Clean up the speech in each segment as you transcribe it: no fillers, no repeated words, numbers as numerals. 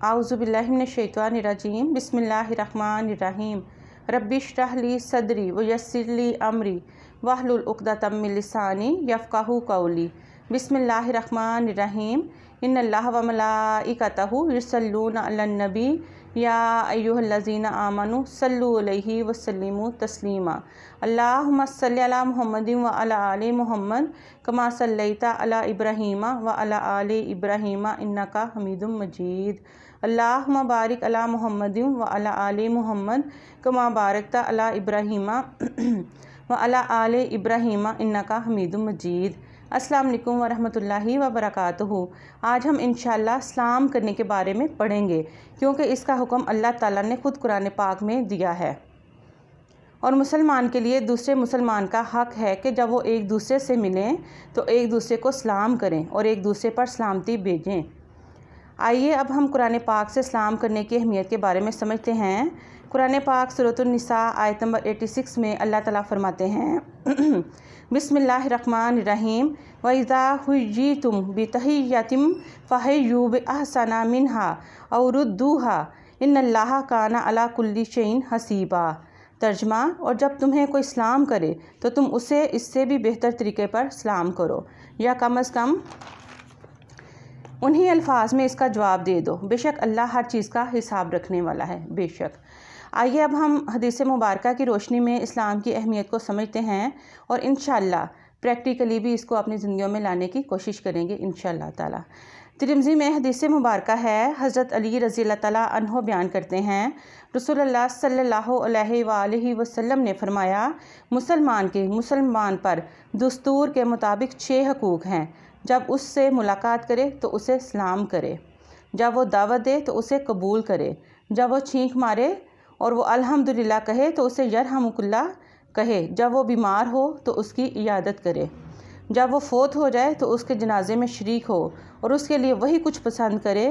आऊज़ु बिल्लाहि मिनश्शैतानिर्रजीम बिस्मिल्लाहिर्रहमानिर्रहीम रब्बिश्रह ली सदरी व यस्सिर ली अमरी वहलुल उक़दतम मिन लिसानी यफ़क़हू क़ौली। बिस्मिल्लाहिर्रहमानिर्रहीम इन्नल्लाह व मलाइकतहु युसल्लूना अलन नबी या अय्युहल्लज़ीना आमनु सल्लु अलैहि व सल्लिमु तस्लीमा। अल्लाहुम्मा सल्लि अला मुहम्मदिन व अला आलि मुहम्मद कमा सल्लैता अला इब्राहीम व अला आलि इब्राहीम इन्नका हमीदुम मजीद। अल्लाहुम्मा बारिक अला मुहम्मदिन व अला आलि मुहम्मद कमा बारकता अला इब्राहीम व अला आलि इब्राहीम इन्नका हमीदुम मजीद। अस्सलाम वालेकुम व रहमतुल्लाहि व बरकातुहू। आज हम इंशाअल्लाह सलाम करने के बारे में पढ़ेंगे, क्योंकि इसका हुक्म अल्लाह ताला ने ख़ुद कुरान पाक में दिया है और मुसलमान के लिए दूसरे मुसलमान का हक़ है कि जब वो एक दूसरे से मिलें तो एक दूसरे को सलाम करें और एक दूसरे पर सलामती भेजें। आइए अब हम कुरान पाक से सलाम करने की अहमियत के बारे में समझते हैं। कुरान पाक सूरतुन निसा आयत नंबर 86 में अल्लाह ताला फरमाते हैं बिस्मिल्लाहिर्रहमानिर्रहीम व इज़ा हुय्यितुम बितहिय्यतिन फहय्यू बिअहसना मिन्हा औ रुद्दूहा इन्नल्लाहा काना अला कुल्ली शैइन हसीबा। तर्जमा, और जब तुम्हें कोई सलाम करे तो तुम उसे इससे भी बेहतर तरीके पर सलाम करो या कम अज़ कम उन्हीं अल्फाज में इसका जवाब दे दो। बेशक अल्लाह हर चीज़ का हिसाब रखने वाला है। बेशक। आइए अब हम हदीस मुबारका की रोशनी में इस्लाम की अहमियत को समझते हैं और इंशाअल्लाह प्रैक्टिकली भी इसको अपनी ज़िंदगियों में लाने की कोशिश करेंगे इंशाअल्लाह ताला। तिरमिज़ी में हदीस मुबारका है, हज़रत अली रज़ी अल्लाह ताला अन्हो बयान करते हैं, रसूलुल्लाह सल्लल्लाहु अलैहि वसल्लम ने फरमाया, मुसलमान के मुसलमान पर दस्तूर के मुताबिक 6 हकूक़ हैं। जब उससे मुलाकात करे तो उसे सलाम करे, जब वो दावत दे तो उसे कबूल करे, जब वो छींक मारे और वो अल्हम्दुलिल्लाह कहे तो उसे यरहमुकुल्लाह कहे, जब वो बीमार हो तो उसकी इयादत करे, जब वो फ़ौत हो जाए तो उसके जनाजे में शरीक हो और उसके लिए वही कुछ पसंद करे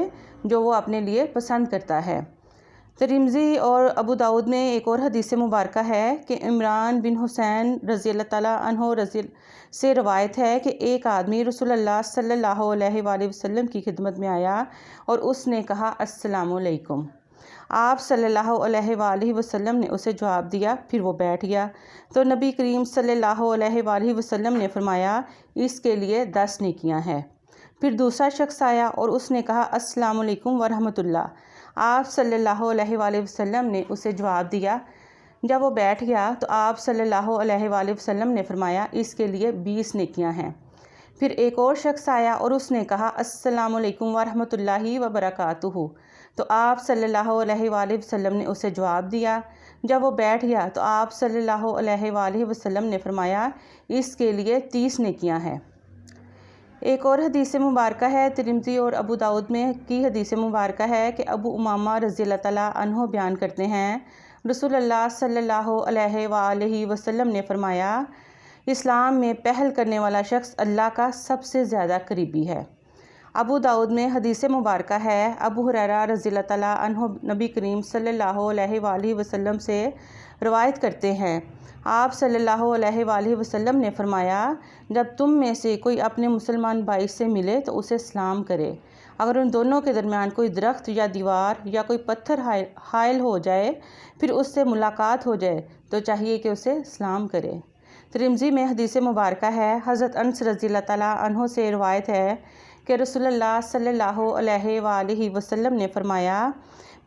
जो वो अपने लिए पसंद करता है। तिरमिज़ी और अबू दाऊद में एक और हदीस मुबारका है कि इमरान बिन हुसैन रज़ी अल्लाह ताला अन्हो रज़ी से रवायत है कि एक आदमी रसूलुल्लाह सल्लल्लाहु अलैहि वसल्लम की खिदमत में आया और उसने कहा अस्सलामु अलैकुम। आप सल्लल्लाहु अलैहि वसल्लम ने उसे जवाब दिया, फिर वो बैठ गया तो नबी करीम सल्लल्लाहु अलैहि वसल्लम ने फरमाया, इसके लिए 10 नेकियां हैं। फिर दूसरा शख्स आया और उसने कहा अस्सलामु अलैकुम व रहमतुल्लाह। आप सल्लल्लाहु अलैहि वसल्लम ने उसे जवाब दिया। जब वो बैठ गया तो आप सल्लल्लाहु अलैहि वसल्लम ने फरमाया, इसके लिए 20 नेकियां हैं। फिर एक और शख्स आया और उसने कहा अस्सलामु अलैकुम व रहमतुल्लाहि व बरकातुहू। तो आप सल्लल्लाहु अलैहि वसल्लम ने उसे जवाब दिया। जब वो बैठ गया तो आप सल्लल्लाहु अलैहि वसल्लम ने फरमाया, इसके लिए 30 नेकियां हैं। एक और हदीस मुबारका है, तिरमिज़ी और अबू दाऊद में की हदीस मुबारका है कि अबू उमामा रज़ी अल्लाह ताला अन्हो बयान करते हैं, रसूलुल्लाह सल्लल्लाहु अलैहि वसल्लम ने फरमाया, इस्लाम में पहल करने वाला शख्स अल्लाह का सबसे ज़्यादा करीबी है। अबू दाऊद में हदीस मुबारका है, अबू हुरैरा रज़ी अल्लाह ताला अन्हो नबी करीम सल्लल्लाहु अलैहि वसल्लम से रवायत करते हैं, आप सल्लल्लाहु अलैहि वसल्लम ने फरमाया, जब तुम में से कोई अपने मुसलमान भाई से मिले तो उसे सलाम करे। अगर उन दोनों के दरमियान कोई दरख्त या दीवार या कोई पत्थर हायल हो जाए, फिर उससे मुलाकात हो जाए तो चाहिए कि उसे सलाम करे। तिरमिज़ी में हदीस मुबारका है, हज़रत अनस रज़ी अल्लाह ताला अन्हो से रवायत है कि रसूलुल्लाह सल्लल्लाहु अलैहि वसल्लम ने फरमाया,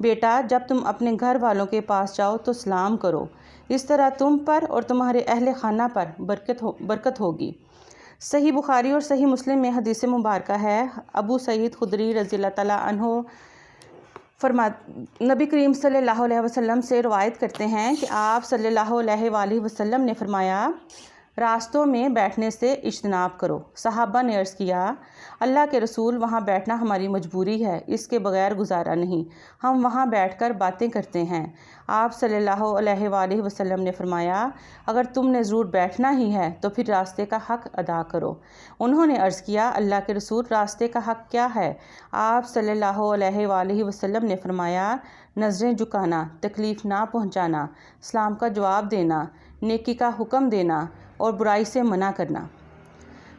बेटा जब तुम अपने घर वालों के पास जाओ तो सलाम करो, इस तरह तुम पर और तुम्हारे अहले खाना पर बरकत होगी। सही बुखारी और सही मुस्लिम में हदीस मुबारका है, अबू सईद खुदरी रज़ी अल्लाह ताला अन्हो नबी करीम सल्लल्लाहु अलैहि वसल्लम से रवायत करते हैं कि आप सल्लल्लाहु अलैहि वसल्लम ने फरमाया, रास्तों में बैठने से इज्तनाब करो। सहाबा ने अर्ज़ किया, अल्लाह के रसूल, वहाँ बैठना हमारी मजबूरी है, इसके बगैर गुजारा नहीं, हम वहाँ बैठकर बातें करते हैं। आप सल्लल्लाहु अलैहि वसल्लम ने फरमाया, अगर तुमने ज़रूर बैठना ही है तो फिर रास्ते का हक़ अदा करो। उन्होंने अर्ज़ किया, अल्लाह के रसूल, रास्ते का हक़ क्या है? आप सल्लल्लाहु अलैहि वसल्लम ने फरमाया, नज़रें झुकाना, तकलीफ़ ना पहुँचाना, सलाम का जवाब देना, नेकी का हुक्म देना और बुराई से मना करना।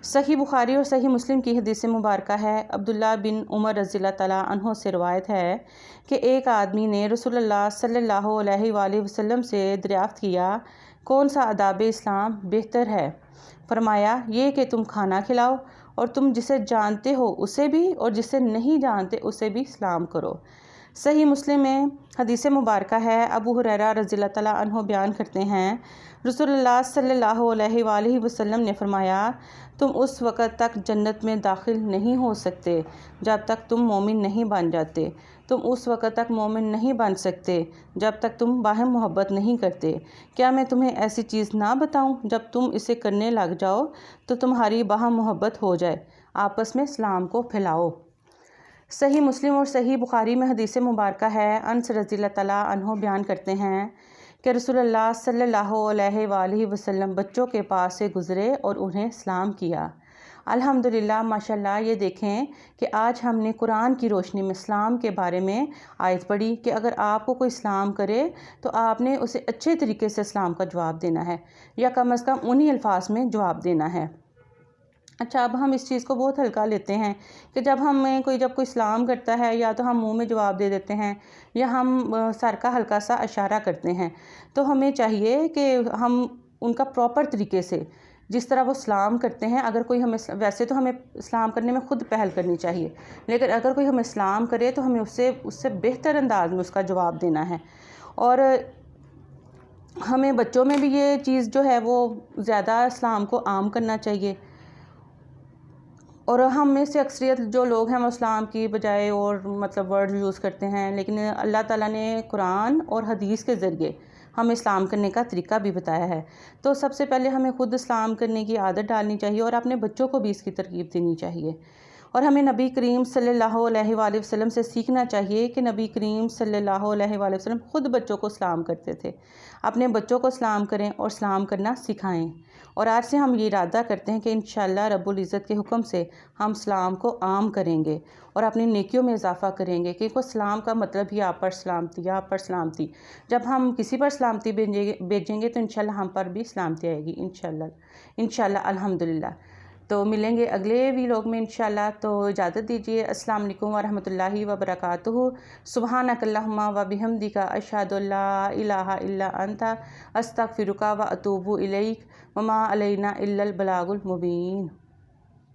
صحیح بخاری اور صحیح مسلم کی حدیث مبارکہ ہے، عبداللہ بن عمر رضی اللہ تعالیٰ عنہ سے روایت ہے کہ ایک آدمی نے رسول اللہ صلی اللہ علیہ وآلہ وسلم سے دریافت کیا، کون سا آداب اسلام بہتر ہے؟ فرمایا، یہ کہ تم کھانا کھلاؤ اور تم جسے جانتے ہو اسے بھی اور جسے نہیں جانتے اسے بھی سلام کرو۔ صحیح مسلم میں حدیث مبارکہ ہے، ابو ہریرہ رضی اللہ تعالیٰ عنہ بیان کرتے ہیں، رسول اللہ صلی اللہ علیہ وآلہ وسلم نے فرمایا، تم اس وقت تک جنت میں داخل نہیں ہو سکتے جب تک تم مومن نہیں بن جاتے، تم اس وقت تک مومن نہیں بن سکتے جب تک تم باہم محبت نہیں کرتے۔ کیا میں تمہیں ایسی چیز نہ بتاؤں جب تم اسے کرنے لگ جاؤ تو تمہاری باہم محبت ہو جائے، آپس میں سلام کو پھیلاؤ۔ صحیح مسلم اور صحیح بخاری میں حدیث مبارکہ ہے، انس رضی اللہ تعالیٰ عنہ بیان کرتے ہیں کہ رسول اللہ صلی اللہ علیہ وآلہ وسلم بچوں کے پاس سے گزرے اور انہیں سلام کیا۔ الحمدللہ، ماشاءاللہ، یہ دیکھیں کہ آج ہم نے قرآن کی روشنی میں سلام کے بارے میں آیت پڑھی کہ اگر آپ کو کوئی سلام کرے تو آپ نے اسے اچھے طریقے سے سلام کا جواب دینا ہے، یا کم از کم انہی الفاظ میں جواب دینا ہے۔ اچھا، اب ہم اس چیز کو بہت ہلکا لیتے ہیں کہ جب کوئی سلام کرتا ہے یا تو ہم منہ میں جواب دے دیتے ہیں یا ہم سر کا ہلکا سا اشارہ کرتے ہیں، تو ہمیں چاہیے کہ ہم ان کا پراپر طریقے سے جس طرح وہ سلام کرتے ہیں، اگر کوئی ہمیں، ویسے تو ہمیں سلام کرنے میں خود پہل کرنی چاہیے، لیکن اگر کوئی ہمیں سلام کرے تو ہمیں اس سے بہتر انداز میں اس کا جواب دینا ہے۔ اور ہمیں بچوں میں بھی یہ چیز جو ہے وہ زیادہ سلام کو عام کرنا چاہیے، اور ہم میں سے اکثریت جو لوگ ہیں وہ سلام کی بجائے اور ورڈ یوز کرتے ہیں، لیکن اللہ تعالیٰ نے قرآن اور حدیث کے ذریعے ہمیں سلام کرنے کا طریقہ بھی بتایا ہے۔ تو سب سے پہلے ہمیں خود سلام کرنے کی عادت ڈالنی چاہیے اور اپنے بچوں کو بھی اس کی ترغیب دینی چاہیے، اور ہمیں نبی کریم صلی اللہ علیہ وآلہ وسلم سے سیکھنا چاہیے کہ نبی کریم صلی اللہ علیہ وآلہ وسلم خود بچوں کو سلام کرتے تھے۔ اپنے بچوں کو سلام کریں اور سلام کرنا سکھائیں، اور آج سے ہم یہ ارادہ کرتے ہیں کہ انشاءاللہ رب العزت کے حکم سے ہم سلام کو عام کریں گے اور اپنی نیکیوں میں اضافہ کریں گے، کیونکہ سلام کا مطلب ہی آپ پر سلامتی، آپ پر سلامتی۔ جب ہم کسی پر سلامتی بھیجیں گے تو انشاءاللہ ہم پر بھی سلامتی آئے گی انشاءاللہ الحمدللہ۔ تو ملیں گے اگلے ویلاگ میں انشاءاللہ، تو اجازت دیجیے۔ السلام علیکم ورحمۃ اللہ وبرکاتہ۔ سبحانک اللہم وبحمدک، اشہد ان لا الہ الا انت، استغفرک واتوب الیک، وما علینا الا البلاغ المبین۔